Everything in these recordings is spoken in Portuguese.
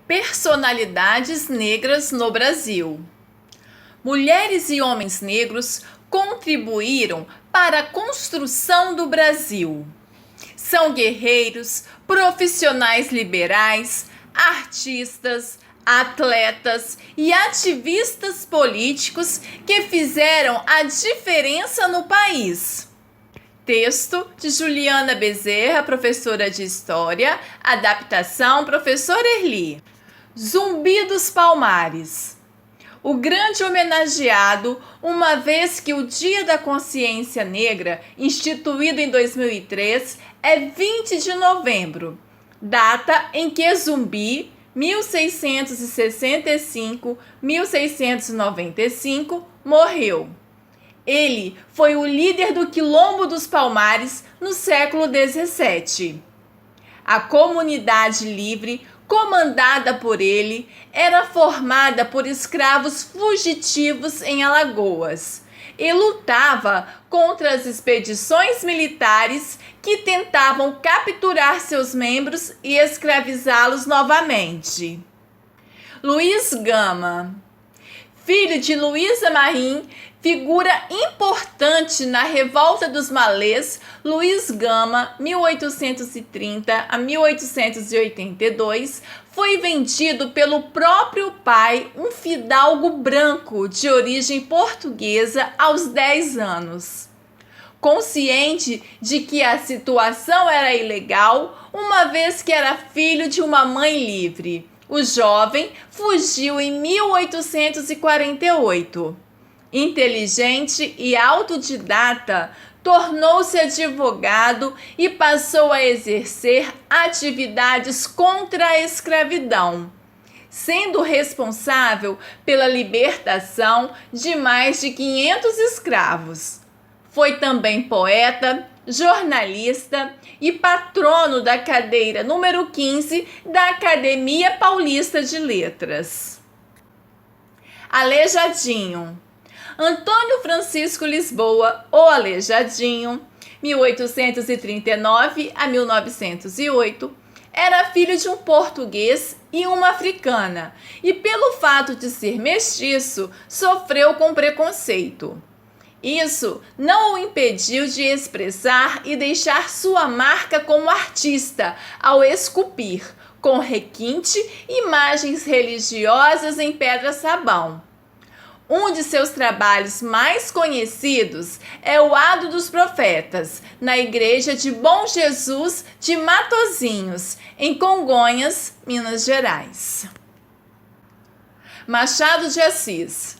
Personalidades negras no Brasil. Mulheres e homens negros contribuíram para a construção do Brasil. São guerreiros, profissionais liberais, artistas, atletas e ativistas políticos que fizeram a diferença no país. Texto de Juliana Bezerra, professora de História, adaptação professor Erli. Zumbi dos Palmares. O grande homenageado, uma vez que o Dia da Consciência Negra, instituído em 2003, é 20 de novembro, data em que Zumbi, 1665-1695, morreu. Ele foi o líder do Quilombo dos Palmares no século XVII. A comunidade livre, comandada por ele, era formada por escravos fugitivos em Alagoas e lutava contra as expedições militares que tentavam capturar seus membros e escravizá-los novamente. Luiz Gama. Filho de Luísa Marim, figura importante na Revolta dos Malês, Luiz Gama, 1830 a 1882, foi vendido pelo próprio pai, um fidalgo branco de origem portuguesa, aos 10 anos. Consciente de que a situação era ilegal, uma vez que era filho de uma mãe livre, o jovem fugiu em 1848. Inteligente e autodidata, tornou-se advogado e passou a exercer atividades contra a escravidão, sendo responsável pela libertação de mais de 500 escravos. Foi também poeta, jornalista e patrono da cadeira número 15 da Academia Paulista de Letras. Aleijadinho. Antônio Francisco Lisboa, o Aleijadinho, 1839 a 1908, era filho de um português e uma africana, e pelo fato de ser mestiço, sofreu com preconceito. Isso não o impediu de expressar e deixar sua marca como artista ao esculpir, com requinte, imagens religiosas em pedra-sabão. Um de seus trabalhos mais conhecidos é o Adro dos Profetas, na igreja de Bom Jesus de Matozinhos, em Congonhas, Minas Gerais. Machado de Assis.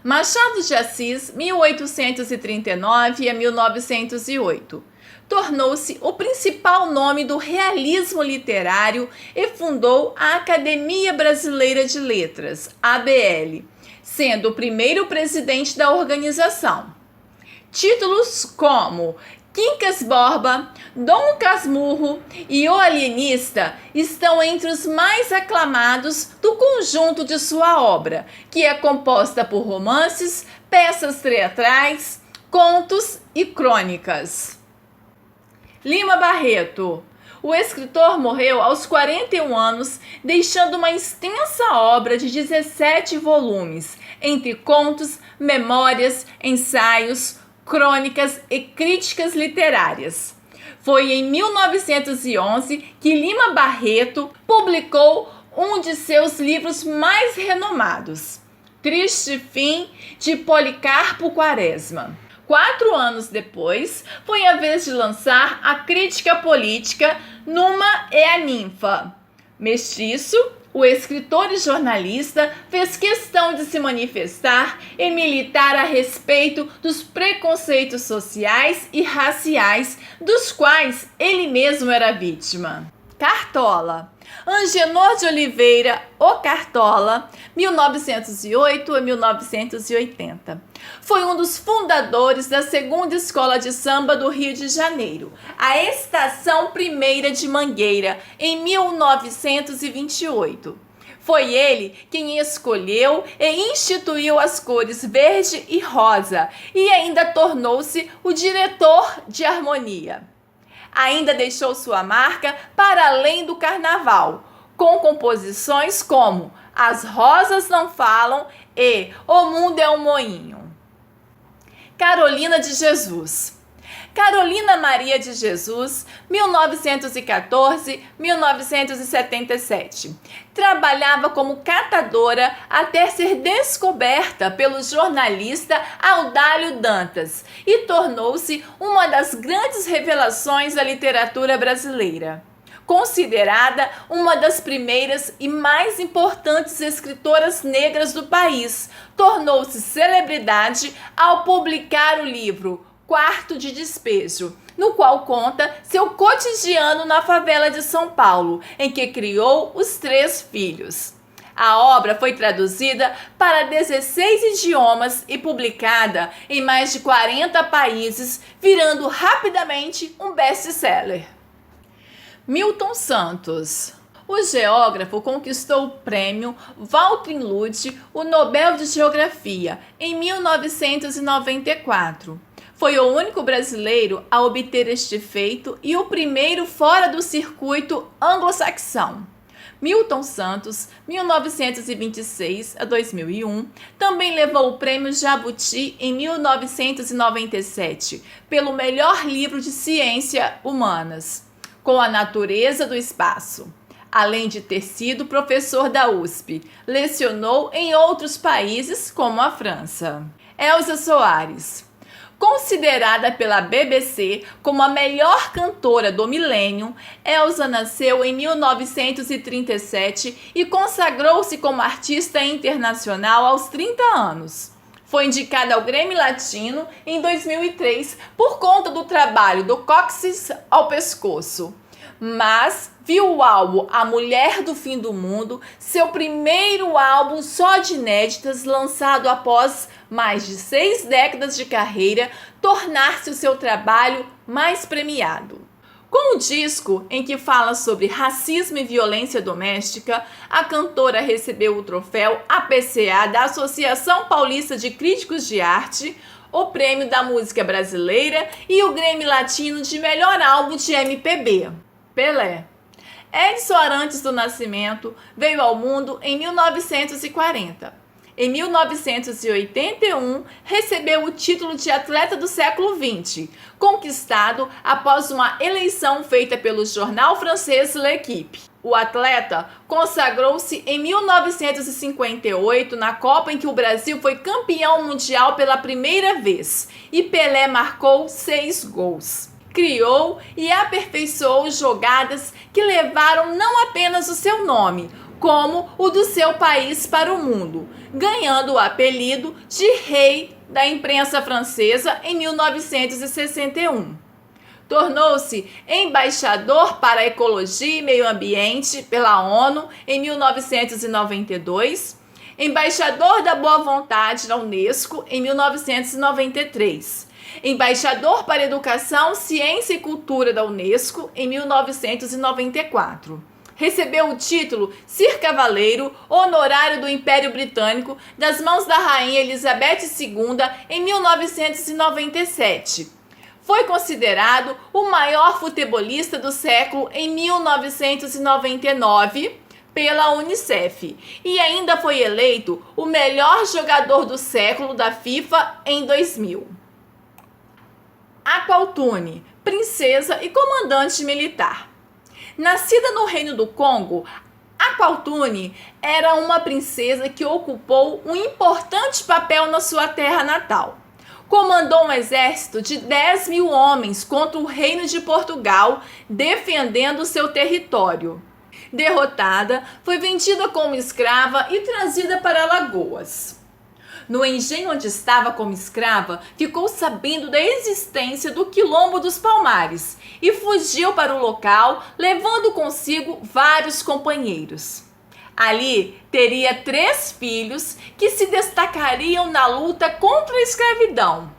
Machado de Assis, 1839 a 1908. Tornou-se o principal nome do realismo literário e fundou a Academia Brasileira de Letras, ABL, sendo o primeiro presidente da organização. Títulos como Quincas Borba, Dom Casmurro e O Alienista estão entre os mais aclamados do conjunto de sua obra, que é composta por romances, peças teatrais, contos e crônicas. Lima Barreto. O escritor morreu aos 41 anos, deixando uma extensa obra de 17 volumes, entre contos, memórias, ensaios, crônicas e críticas literárias. Foi em 1911 que Lima Barreto publicou um de seus livros mais renomados, Triste Fim, de Policarpo Quaresma. 4 anos depois, foi a vez de lançar a crítica política Numa é a Ninfa. Mestiço, o escritor e jornalista fez questão de se manifestar e militar a respeito dos preconceitos sociais e raciais dos quais ele mesmo era vítima. Cartola. Angenor de Oliveira, o Cartola, 1908 a 1980. Foi um dos fundadores da segunda escola de samba do Rio de Janeiro, a Estação Primeira de Mangueira, em 1928. Foi ele quem escolheu e instituiu as cores verde e rosa e ainda tornou-se o diretor de harmonia. Ainda deixou sua marca para além do carnaval, com composições como As Rosas Não Falam e O Mundo é um Moinho. Carolina de Jesus. Carolina Maria de Jesus, 1914-1977. Trabalhava como catadora até ser descoberta pelo jornalista Audálio Dantas e tornou-se uma das grandes revelações da literatura brasileira. Considerada uma das primeiras e mais importantes escritoras negras do país, tornou-se celebridade ao publicar o livro Quarto de Despejo, no qual conta seu cotidiano na favela de São Paulo, em que criou os 3 filhos. A obra foi traduzida para 16 idiomas e publicada em mais de 40 países, virando rapidamente um best-seller. Milton Santos. O geógrafo conquistou o prêmio Walter Lüdje, o Nobel de Geografia, em 1994. Foi o único brasileiro a obter este feito e o primeiro fora do circuito anglo-saxão. Milton Santos, 1926 a 2001, também levou o prêmio Jabuti em 1997 pelo melhor livro de ciência humanas, Com a Natureza do Espaço. Além de ter sido professor da USP, lecionou em outros países como a França. Elza Soares. Considerada pela BBC como a melhor cantora do milênio, Elza nasceu em 1937 e consagrou-se como artista internacional aos 30 anos. Foi indicada ao Grammy Latino em 2003 por conta do trabalho do cóccix ao pescoço. Mas viu o álbum A Mulher do Fim do Mundo, seu primeiro álbum só de inéditas, lançado após mais de 6 décadas de carreira, tornar-se o seu trabalho mais premiado. Com o disco em que fala sobre racismo e violência doméstica, a cantora recebeu o troféu APCA da Associação Paulista de Críticos de Arte, o Prêmio da Música Brasileira e o Grammy Latino de Melhor Álbum de MPB. Pelé. Edson Arantes do Nascimento veio ao mundo em 1940. Em 1981, recebeu o título de atleta do século XX, conquistado após uma eleição feita pelo jornal francês L'Équipe. O atleta consagrou-se em 1958 na Copa em que o Brasil foi campeão mundial pela primeira vez e Pelé marcou 6 gols. Criou e aperfeiçoou jogadas que levaram não apenas o seu nome, como o do seu país para o mundo, ganhando o apelido de Rei da Imprensa Francesa em 1961. Tornou-se embaixador para a Ecologia e Meio Ambiente pela ONU em 1992, embaixador da Boa Vontade na Unesco em 1993. Embaixador para Educação, Ciência e Cultura da Unesco em 1994. Recebeu o título Sir Cavaleiro Honorário do Império Britânico das mãos da Rainha Elizabeth II em 1997. Foi considerado o maior futebolista do século em 1999 pela Unicef e ainda foi eleito o melhor jogador do século da FIFA em 2000. Aqualtune, princesa e comandante militar. Nascida no Reino do Congo, Aqualtune era uma princesa que ocupou um importante papel na sua terra natal. Comandou um exército de 10.000 homens contra o Reino de Portugal, defendendo seu território. Derrotada, foi vendida como escrava e trazida para Alagoas. No engenho onde estava como escrava, ficou sabendo da existência do Quilombo dos Palmares e fugiu para o local, levando consigo vários companheiros. Ali teria 3 filhos que se destacariam na luta contra a escravidão: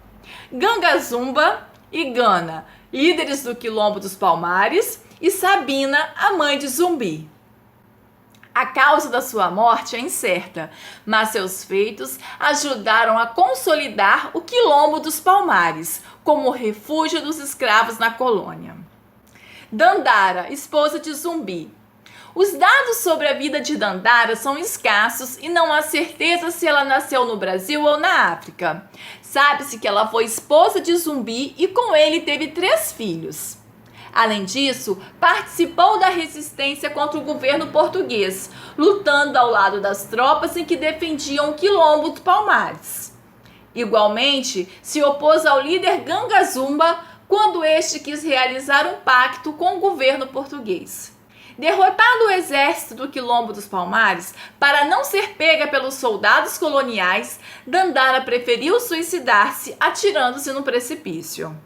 Gangazumba e Gana, líderes do Quilombo dos Palmares, e Sabina, a mãe de Zumbi. A causa da sua morte é incerta, mas seus feitos ajudaram a consolidar o Quilombo dos Palmares como refúgio dos escravos na colônia. Dandara, esposa de Zumbi. Os dados sobre a vida de Dandara são escassos e não há certeza se ela nasceu no Brasil ou na África. Sabe-se que ela foi esposa de Zumbi e com ele teve 3 filhos. Além disso, participou da resistência contra o governo português, lutando ao lado das tropas em que defendiam o Quilombo dos Palmares. Igualmente, se opôs ao líder Ganga Zumba quando este quis realizar um pacto com o governo português. Derrotado o exército do Quilombo dos Palmares, para não ser pega pelos soldados coloniais, Dandara preferiu suicidar-se atirando-se no precipício.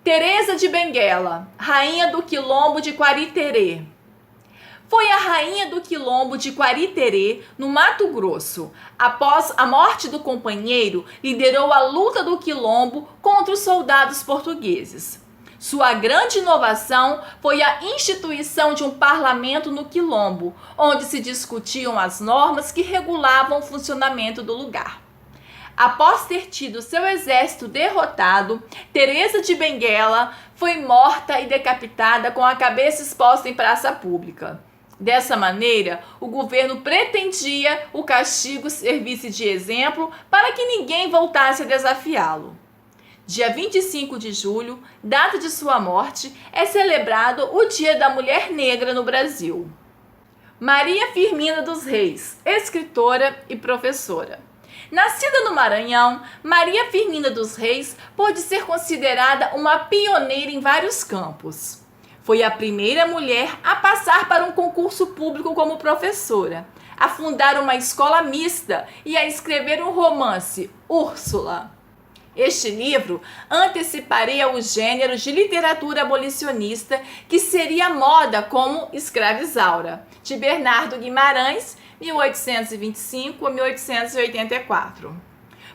Teresa de Benguela, rainha do Quilombo de Quariterê. Foi a rainha do Quilombo de Quariterê, no Mato Grosso. Após a morte do companheiro, liderou a luta do Quilombo contra os soldados portugueses. Sua grande inovação foi a instituição de um parlamento no Quilombo, onde se discutiam as normas que regulavam o funcionamento do lugar. Após ter tido seu exército derrotado, Teresa de Benguela foi morta e decapitada com a cabeça exposta em praça pública. Dessa maneira, o governo pretendia o castigo servisse de exemplo para que ninguém voltasse a desafiá-lo. Dia 25 de julho, data de sua morte, é celebrado o Dia da Mulher Negra no Brasil. Maria Firmina dos Reis, escritora e professora. Nascida no Maranhão, Maria Firmina dos Reis pode ser considerada uma pioneira em vários campos. Foi a primeira mulher a passar para um concurso público como professora, a fundar uma escola mista e a escrever um romance, Úrsula. Este livro anteciparia o gênero de literatura abolicionista que seria moda como Escravizaura, de Bernardo Guimarães, 1825 a 1884.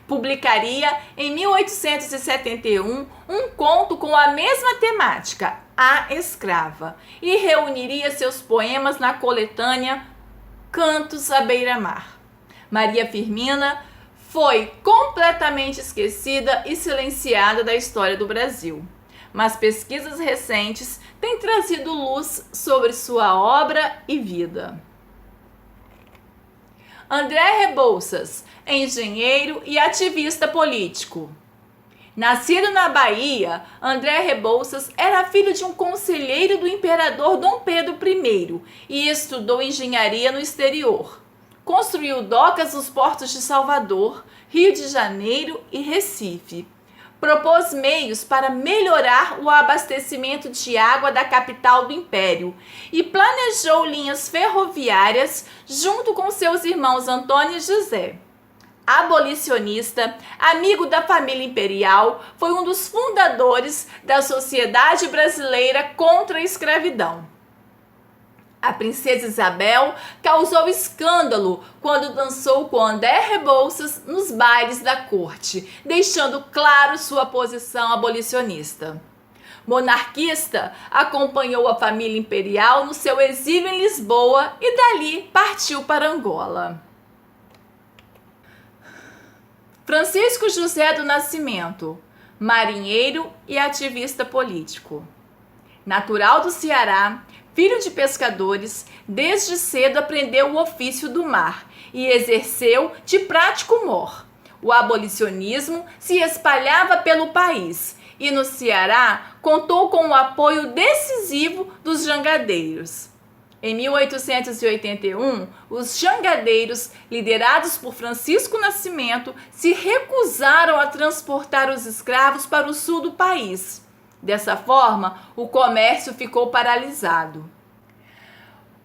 Publicaria em 1871 um conto com a mesma temática, A Escrava, e reuniria seus poemas na coletânea Cantos à Beira-Mar. Maria Firmina foi completamente esquecida e silenciada da história do Brasil, mas pesquisas recentes têm trazido luz sobre sua obra e vida. André Rebouças, engenheiro e ativista político. Nascido na Bahia, André Rebouças era filho de um conselheiro do imperador Dom Pedro I e estudou engenharia no exterior. Construiu docas nos portos de Salvador, Rio de Janeiro e Recife. Propôs meios para melhorar o abastecimento de água da capital do Império e planejou linhas ferroviárias junto com seus irmãos Antônio e José. Abolicionista, amigo da família imperial, foi um dos fundadores da Sociedade Brasileira contra a Escravidão. A princesa Isabel causou escândalo quando dançou com André Rebouças nos bailes da corte, deixando claro sua posição abolicionista. Monarquista, acompanhou a família imperial no seu exílio em Lisboa e dali partiu para Angola. Francisco José do Nascimento, marinheiro e ativista político. Natural do Ceará, filho de pescadores, desde cedo aprendeu o ofício do mar e exerceu de prático mor. O abolicionismo se espalhava pelo país e no Ceará contou com o apoio decisivo dos jangadeiros. Em 1881, os jangadeiros, liderados por Francisco Nascimento, se recusaram a transportar os escravos para o sul do país. Dessa forma, o comércio ficou paralisado.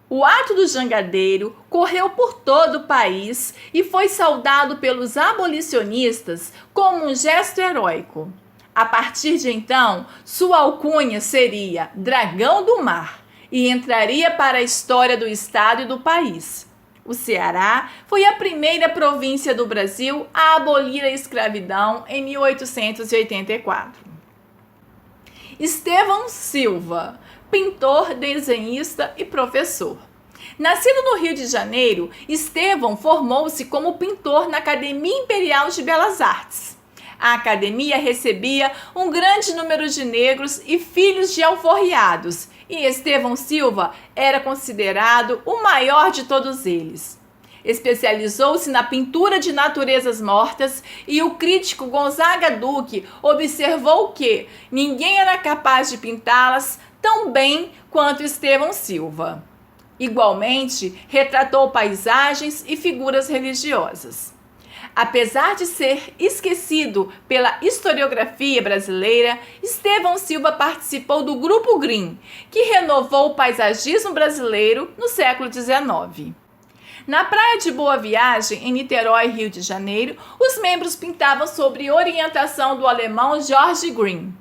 O ato do jangadeiro correu por todo o país e foi saudado pelos abolicionistas como um gesto heróico. A partir de então, sua alcunha seria Dragão do Mar e entraria para a história do estado e do país. O Ceará foi a primeira província do Brasil a abolir a escravidão em 1884. Estevão Silva, pintor, desenhista e professor. Nascido no Rio de Janeiro, Estevão formou-se como pintor na Academia Imperial de Belas Artes. A academia recebia um grande número de negros e filhos de alforriados, e Estevão Silva era considerado o maior de todos eles. Especializou-se na pintura de naturezas mortas e o crítico Gonzaga Duque observou que ninguém era capaz de pintá-las tão bem quanto Estevão Silva. Igualmente, retratou paisagens e figuras religiosas. Apesar de ser esquecido pela historiografia brasileira, Estevão Silva participou do Grupo Green, que renovou o paisagismo brasileiro no século XIX. Na Praia de Boa Viagem, em Niterói, Rio de Janeiro, os membros pintavam sob orientação do alemão George Green.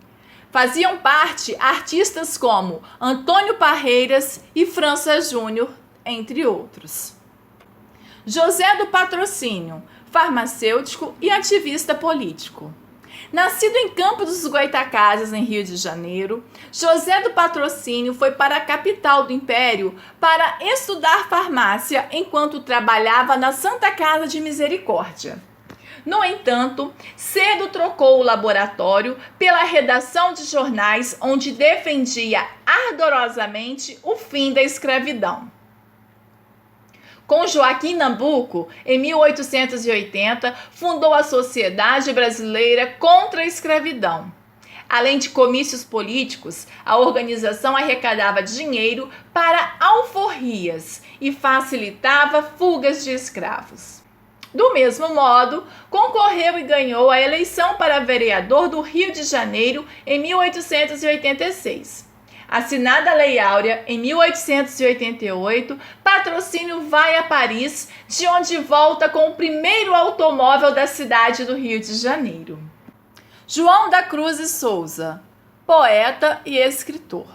Faziam parte artistas como Antônio Parreiras e França Júnior, entre outros. José do Patrocínio, farmacêutico e ativista político. Nascido em Campo dos Goytacazes, em Rio de Janeiro, José do Patrocínio foi para a capital do Império para estudar farmácia enquanto trabalhava na Santa Casa de Misericórdia. No entanto, cedo trocou o laboratório pela redação de jornais, onde defendia ardorosamente o fim da escravidão. Com Joaquim Nabuco, em 1880, fundou a Sociedade Brasileira contra a Escravidão. Além de comícios políticos, a organização arrecadava dinheiro para alforrias e facilitava fugas de escravos. Do mesmo modo, concorreu e ganhou a eleição para vereador do Rio de Janeiro em 1886. Assinada a Lei Áurea em 1888, Patrocínio vai a Paris, de onde volta com o primeiro automóvel da cidade do Rio de Janeiro. João da Cruz e Souza, poeta e escritor.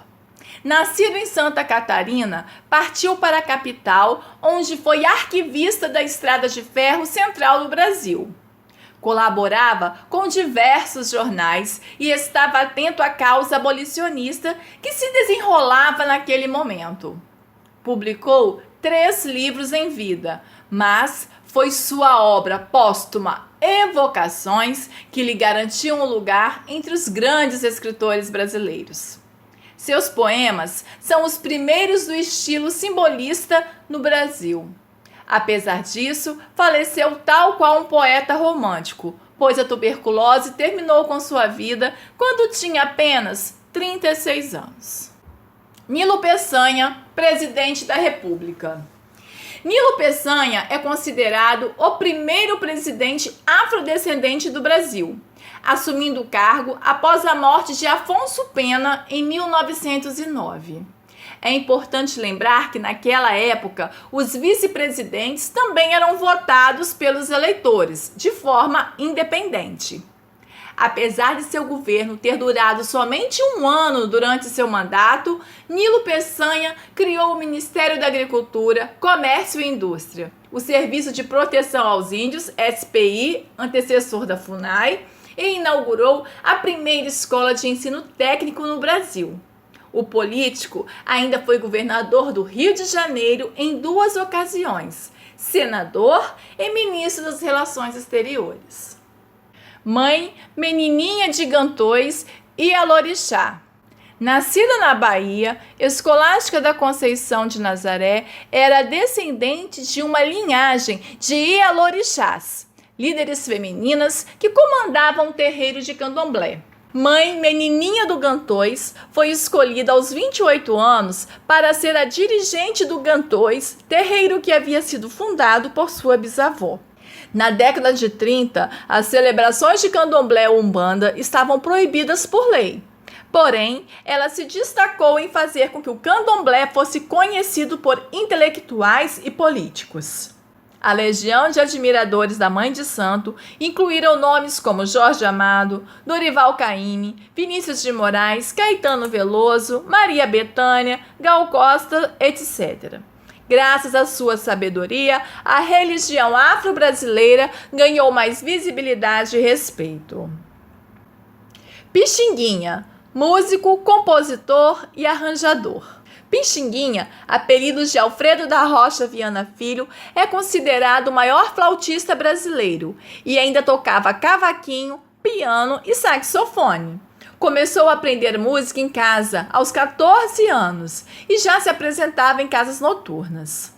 Nascido em Santa Catarina, partiu para a capital, onde foi arquivista da Estrada de Ferro Central do Brasil. Colaborava com diversos jornais e estava atento à causa abolicionista que se desenrolava naquele momento. Publicou 3 livros em vida, mas foi sua obra póstuma Evocações que lhe garantiu um lugar entre os grandes escritores brasileiros. Seus poemas são os primeiros do estilo simbolista no Brasil. Apesar disso, faleceu tal qual um poeta romântico, pois a tuberculose terminou com sua vida quando tinha apenas 36 anos. Nilo Peçanha, presidente da República. Nilo Peçanha é considerado o primeiro presidente afrodescendente do Brasil, assumindo o cargo após a morte de Afonso Pena em 1909. É importante lembrar que naquela época os vice-presidentes também eram votados pelos eleitores, de forma independente. Apesar de seu governo ter durado somente 1 ano durante seu mandato, Nilo Peçanha criou o Ministério da Agricultura, Comércio e Indústria, o Serviço de Proteção aos Índios, SPI, antecessor da FUNAI, e inaugurou a primeira escola de ensino técnico no Brasil. O político ainda foi governador do Rio de Janeiro em 2 ocasiões, senador e ministro das Relações Exteriores. Mãe, Menininha de Gantois e Alorixá. Nascida na Bahia, Escolástica da Conceição de Nazaré era descendente de uma linhagem de Ialorixás, líderes femininas que comandavam o terreiro de Candomblé. Mãe Menininha do Gantois foi escolhida aos 28 anos para ser a dirigente do Gantois, terreiro que havia sido fundado por sua bisavó. Na década de 30, as celebrações de Candomblé ou Umbanda estavam proibidas por lei. Porém, ela se destacou em fazer com que o Candomblé fosse conhecido por intelectuais e políticos. A legião de admiradores da Mãe de Santo incluíram nomes como Jorge Amado, Dorival Caymmi, Vinícius de Moraes, Caetano Veloso, Maria Bethânia, Gal Costa, etc. Graças à sua sabedoria, a religião afro-brasileira ganhou mais visibilidade e respeito. Pixinguinha, músico, compositor e arranjador. Pixinguinha, apelido de Alfredo da Rocha Viana Filho, é considerado o maior flautista brasileiro e ainda tocava cavaquinho, piano e saxofone. Começou a aprender música em casa aos 14 anos e já se apresentava em casas noturnas.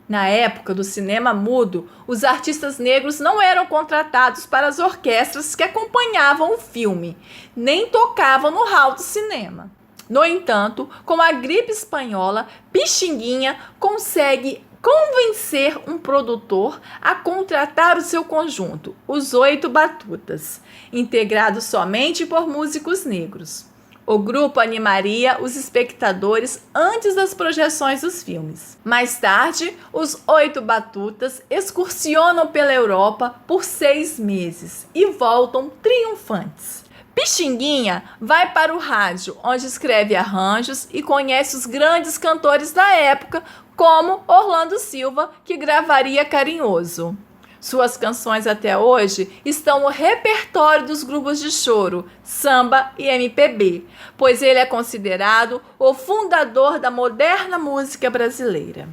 Na época do cinema mudo, os artistas negros não eram contratados para as orquestras que acompanhavam o filme, nem tocavam no hall do cinema. No entanto, com a gripe espanhola, Pixinguinha consegue convencer um produtor a contratar o seu conjunto, os 8 Batutas, integrado somente por músicos negros. O grupo animaria os espectadores antes das projeções dos filmes. Mais tarde, os 8 Batutas excursionam pela Europa por 6 meses e voltam triunfantes. Pixinguinha vai para o rádio, onde escreve arranjos e conhece os grandes cantores da época, como Orlando Silva, que gravaria Carinhoso. Suas canções até hoje estão no repertório dos grupos de choro, samba e MPB, pois ele é considerado o fundador da moderna música brasileira.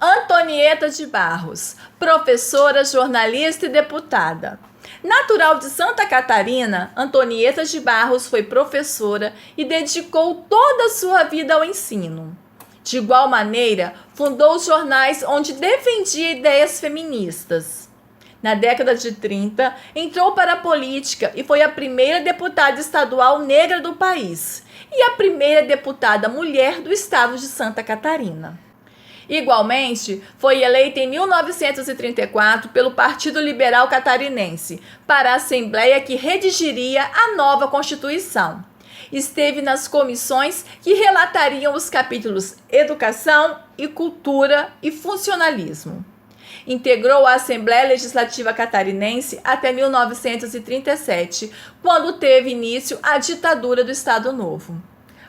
Antonieta de Barros, professora, jornalista e deputada. Natural de Santa Catarina, Antonieta de Barros foi professora e dedicou toda a sua vida ao ensino. De igual maneira, fundou os jornais onde defendia ideias feministas. Na década de 30, entrou para a política e foi a primeira deputada estadual negra do país e a primeira deputada mulher do estado de Santa Catarina. Igualmente, foi eleita em 1934 pelo Partido Liberal Catarinense para a Assembleia que redigiria a nova Constituição. Esteve nas comissões que relatariam os capítulos Educação e Cultura e Funcionalismo. Integrou a Assembleia Legislativa Catarinense até 1937, quando teve início a ditadura do Estado Novo.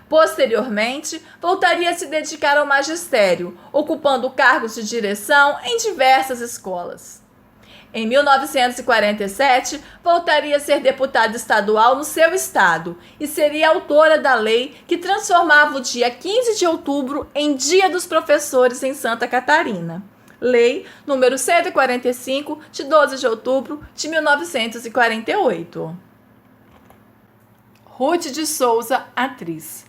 Posteriormente, voltaria a se dedicar ao magistério, ocupando cargos de direção em diversas escolas. Em 1947, voltaria a ser deputada estadual no seu estado e seria autora da lei que transformava o dia 15 de outubro em Dia dos Professores em Santa Catarina. Lei número 145, de 12 de outubro de 1948. Ruth de Souza, atriz.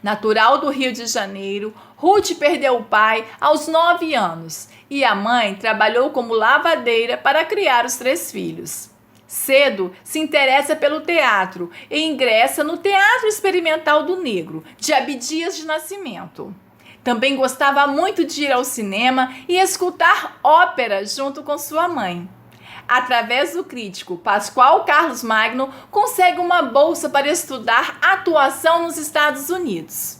Natural do Rio de Janeiro, Ruth perdeu o pai aos 9 anos e a mãe trabalhou como lavadeira para criar os 3 filhos. Cedo se interessa pelo teatro e ingressa no Teatro Experimental do Negro, de Abdias de Nascimento. Também gostava muito de ir ao cinema e escutar ópera junto com sua mãe. Através do crítico Pascoal Carlos Magno, consegue uma bolsa para estudar atuação nos Estados Unidos.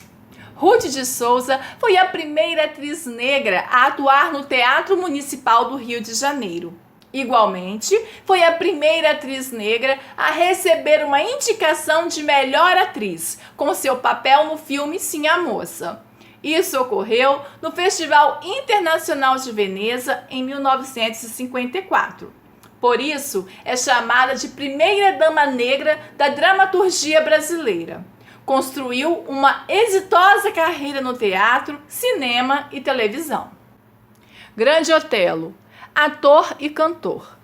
Ruth de Souza foi a primeira atriz negra a atuar no Teatro Municipal do Rio de Janeiro. Igualmente, foi a primeira atriz negra a receber uma indicação de melhor atriz, com seu papel no filme Sim, a Moça. Isso ocorreu no Festival Internacional de Veneza em 1954. Por isso, é chamada de primeira dama negra da dramaturgia brasileira. Construiu uma exitosa carreira no teatro, cinema e televisão. Grande Otelo, ator e cantor.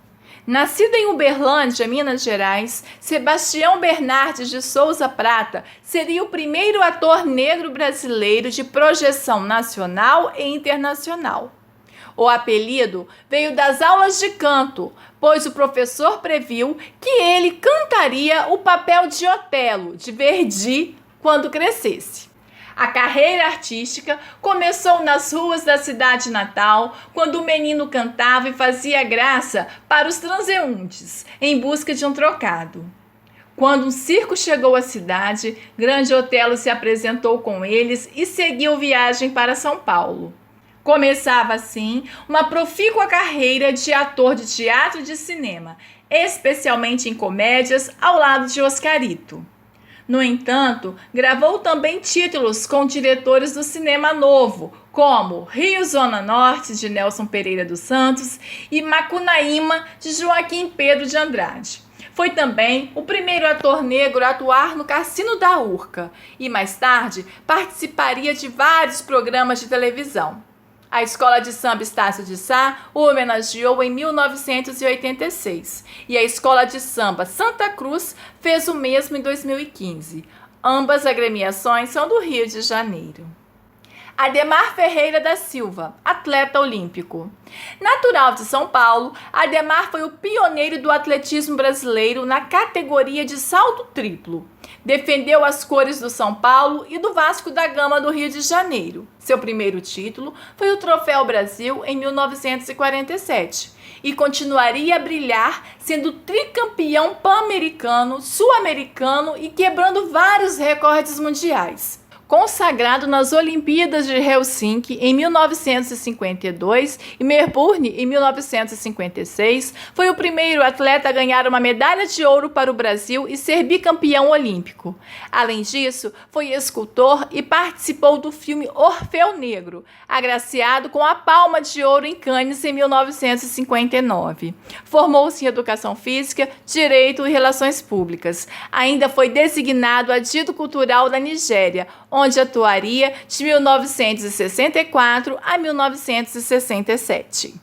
Nascido em Uberlândia, Minas Gerais, Sebastião Bernardes de Souza Prata seria o primeiro ator negro brasileiro de projeção nacional e internacional. O apelido veio das aulas de canto, pois o professor previu que ele cantaria o papel de Otelo, de Verdi, quando crescesse. A carreira artística começou nas ruas da cidade natal, quando o menino cantava e fazia graça para os transeuntes, em busca de um trocado. Quando um circo chegou à cidade, Grande Otelo se apresentou com eles e seguiu viagem para São Paulo. Começava assim uma profícua carreira de ator de teatro e de cinema, especialmente em comédias, ao lado de Oscarito. No entanto, gravou também títulos com diretores do cinema novo, como Rio Zona Norte, de Nelson Pereira dos Santos, e Macunaíma, de Joaquim Pedro de Andrade. Foi também o primeiro ator negro a atuar no Cassino da Urca e, mais tarde, participaria de vários programas de televisão. A Escola de Samba Estácio de Sá o homenageou em 1986 e a Escola de Samba Santa Cruz fez o mesmo em 2015. Ambas agremiações são do Rio de Janeiro. Ademar Ferreira da Silva, atleta olímpico. Natural de São Paulo, Ademar foi o pioneiro do atletismo brasileiro na categoria de salto triplo. Defendeu as cores do São Paulo e do Vasco da Gama do Rio de Janeiro. Seu primeiro título foi o Troféu Brasil em 1947 e continuaria a brilhar sendo tricampeão pan-americano, sul-americano e quebrando vários recordes mundiais. Consagrado nas Olimpíadas de Helsinki em 1952 e Melbourne em 1956, foi o primeiro atleta a ganhar uma medalha de ouro para o Brasil e ser bicampeão olímpico. Além disso, foi escultor e participou do filme Orfeu Negro, agraciado com a Palma de Ouro em Cannes em 1959. Formou-se em Educação Física, Direito e Relações Públicas. Ainda foi designado adido cultural da Nigéria, onde atuaria de 1964 a 1967.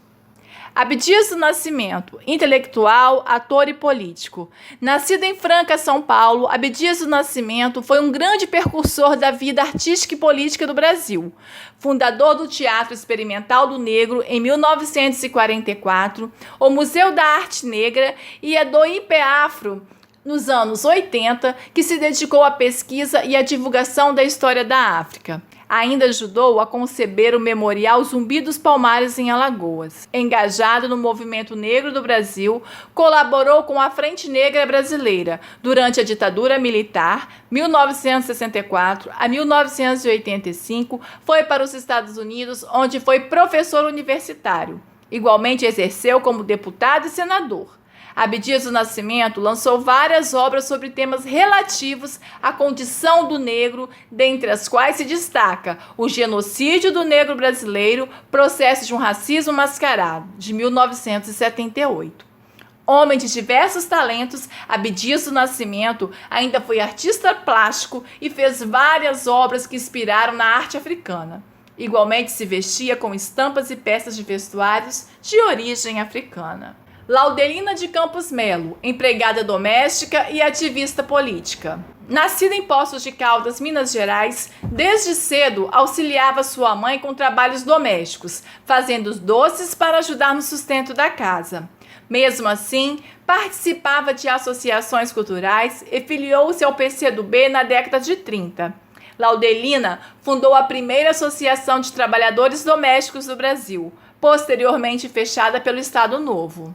Abdias do Nascimento, intelectual, ator e político. Nascido em Franca, São Paulo, Abdias do Nascimento foi um grande percursor da vida artística e política do Brasil. Fundador do Teatro Experimental do Negro em 1944, o Museu da Arte Negra e a do IPEAFRO, nos anos 80, que se dedicou à pesquisa e à divulgação da história da África. Ainda ajudou a conceber o Memorial Zumbi dos Palmares em Alagoas. Engajado no movimento negro do Brasil, colaborou com a Frente Negra Brasileira durante a ditadura militar, 1964 a 1985, foi para os Estados Unidos, onde foi professor universitário. Igualmente exerceu como deputado e senador. Abdias do Nascimento lançou várias obras sobre temas relativos à condição do negro, dentre as quais se destaca O Genocídio do Negro Brasileiro, Processo de um Racismo Mascarado, de 1978. Homem de diversos talentos, Abdias do Nascimento ainda foi artista plástico e fez várias obras que inspiraram na arte africana. Igualmente se vestia com estampas e peças de vestuários de origem africana. Laudelina de Campos Melo, empregada doméstica e ativista política. Nascida em Poços de Caldas, Minas Gerais, desde cedo auxiliava sua mãe com trabalhos domésticos, fazendo doces para ajudar no sustento da casa. Mesmo assim, participava de associações culturais e filiou-se ao PCdoB na década de 30. Laudelina fundou a primeira Associação de Trabalhadores Domésticos do Brasil, posteriormente fechada pelo Estado Novo.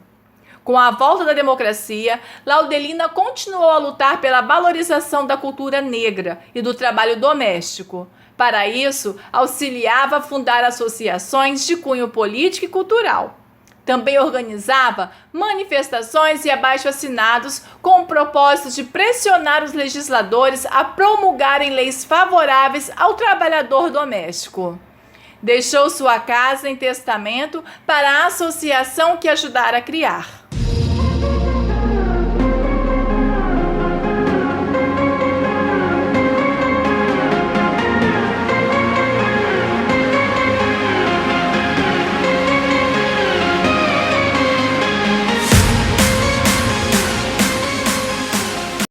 Com a volta da democracia, Laudelina continuou a lutar pela valorização da cultura negra e do trabalho doméstico. Para isso, auxiliava a fundar associações de cunho político e cultural. Também organizava manifestações e abaixo-assinados com o propósito de pressionar os legisladores a promulgarem leis favoráveis ao trabalhador doméstico. Deixou sua casa em testamento para a associação que ajudara a criar.